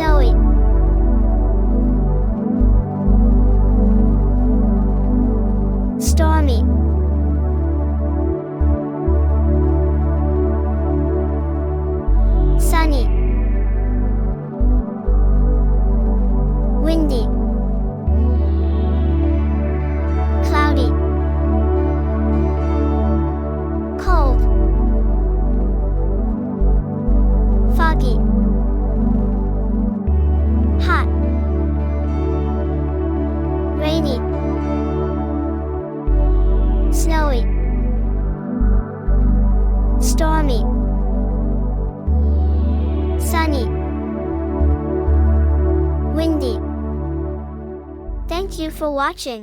snowy, stormy, sunny, windy, cloudy, cold, foggy, hot, rainy, snowy, stormy, sunny, windy. Thank you for watching.